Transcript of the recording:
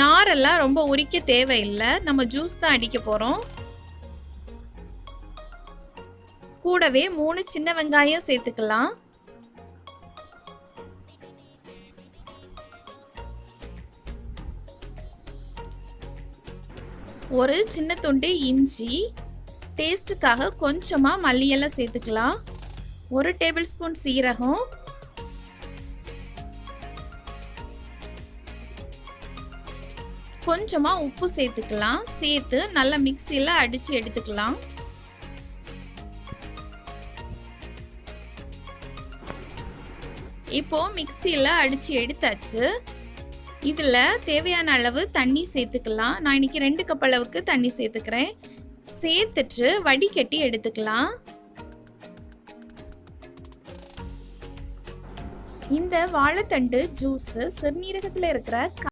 நாரெல்லாம் ரொம்ப உரிக்க தேவையில்லை, நம்ம ஜூஸ் தான் அடிக்க போகிறோம். கூடவே 3 சின்ன வெங்காயம் சேர்த்துக்கலாம். ஒரு சின்ன துண்டு இஞ்சி, டேஸ்ட்டுக்காக கொஞ்சமாக மல்லி இலை சேர்த்துக்கலாம். 1 டேபிள் ஸ்பூன் சீரகம், கொஞ்சமாக உப்பு சேர்த்துக்கலாம். சேர்த்து நல்லா மிக்சியில் அடித்து எடுத்துக்கலாம். இப்போ மிக்சியில் அடித்து எடுத்தாச்சு. இதில் தேவையான அளவு தண்ணி சேர்த்துக்கலாம். நான் இன்னைக்கு 2 கப் அளவுக்கு தண்ணி சேர்த்துக்கிறேன். சேர்த்துட்டு வடிகட்டி எடுத்துக்கலாம். இந்த வாழைத்தண்டு ஜூஸ் சிறுநீரகத்தில் இருக்கிற